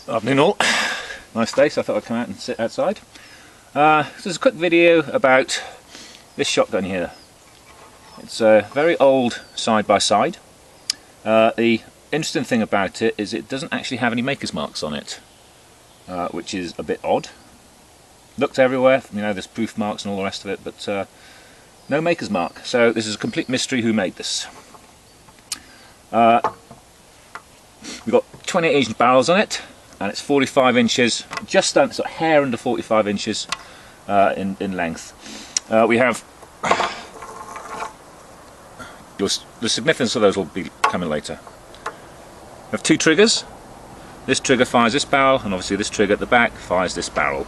Afternoon all. Nice day, so I thought I'd come out and sit outside. This is a quick video about this shotgun here. It's a very old side-by-side. The interesting thing about it is it doesn't actually have any maker's marks on it, which is a bit odd. Looked everywhere, you know, there's proof marks and all the rest of it, but no maker's mark. So this is a complete mystery who made this. We've got 28-inch barrels on it, and it's 45 inches, just under, sort of hair under 45 inches in length. We have, the significance of those will be coming later. We have two triggers. This trigger fires this barrel, and obviously this trigger at the back fires this barrel.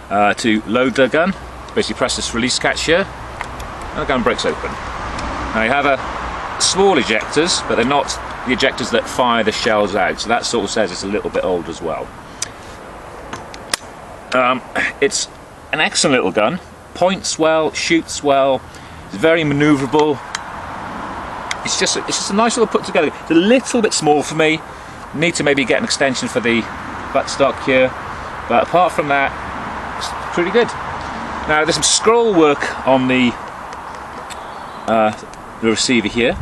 To load the gun, basically press this release catch here, and the gun breaks open. Now you have small ejectors, but they're not the ejectors that fire the shells out, so that sort of says it's a little bit old as well. It's an excellent little gun, points well, shoots well, it's very manoeuvrable. It's just a nice little put together. It's a little bit small for me, need to maybe get an extension for the buttstock here, but apart from that, it's pretty good. Now there's some scroll work on the receiver here.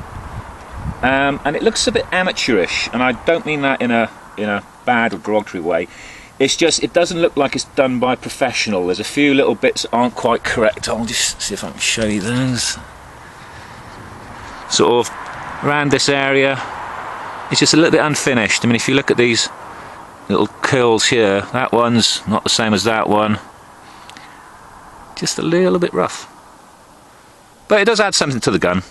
And it looks a bit amateurish, and I don't mean that in a bad or derogatory way. It's just, it doesn't look like it's done by a professional. There's a few little bits that aren't quite correct. I'll just see if I can show you those. Sort of around this area, it's just a little bit unfinished. I mean, if you look at these little curls here, that one's not the same as that one. Just a little bit rough. But it does add something to the gun.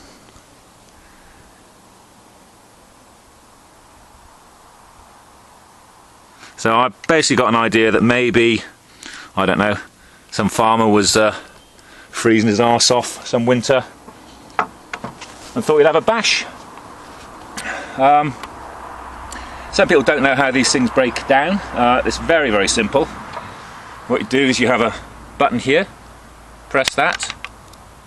So I basically got an idea that maybe, I don't know, some farmer was freezing his arse off some winter and thought he'd have a bash. Some people don't know how these things break down. It's very, very simple. What you do is you have a button here, press that,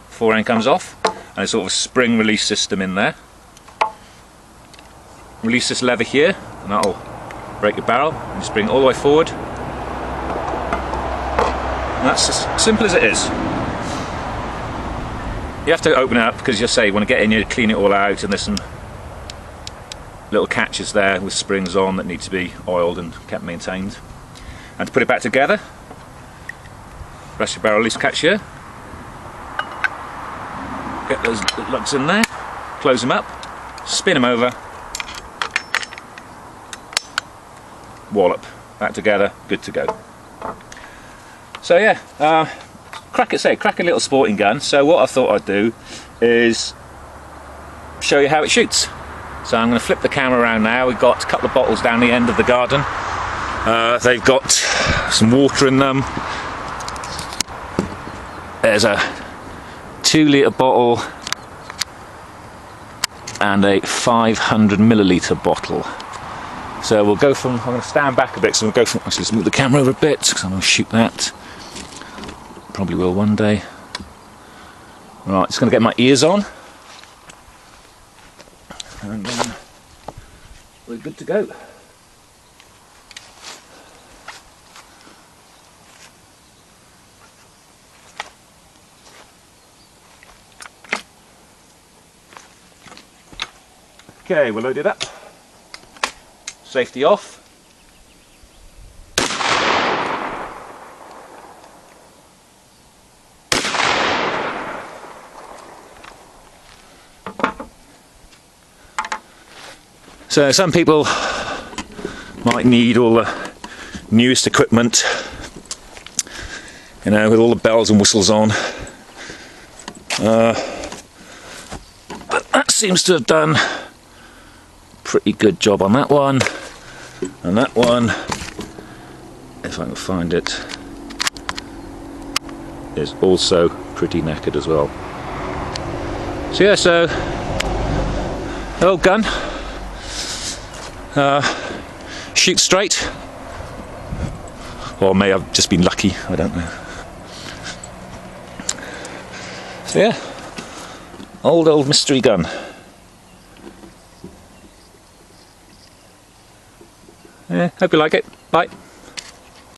forend comes off, and it's sort of a spring release system in there. Release this lever here, and that'll break your barrel, and just bring it all the way forward. And that's as simple as it is. You have to open it up because you say you want to get in here, clean it all out, and there's some little catches there with springs on that need to be oiled and kept maintained. And to put it back together, press your barrel release catch here, get those lugs in there, close them up, spin them over, wallop, back together, good to go. So yeah, crack a little sporting gun. So what I thought I'd do is show you how it shoots. So I'm going to flip the camera around now. We've got a couple of bottles down the end of the garden. They've got some water in them. There's a 2-litre bottle and a 500 milliliter bottle. So we'll go from, I'm going to stand back a bit, so we'll go from, actually let's move the camera over a bit, because I'm going to shoot that. Probably will one day. Right, just going to get my ears on. And then we're good to go. Okay, we're loaded up. Safety off. So some people might need all the newest equipment, you know, with all the bells and whistles on. But that seems to have done a pretty good job on that one. And that one, if I can find it, is also pretty knackered as well. So yeah, so the old gun, shoots straight, or may have just been lucky, I don't know. So yeah, old mystery gun. Hope you like it. Bye.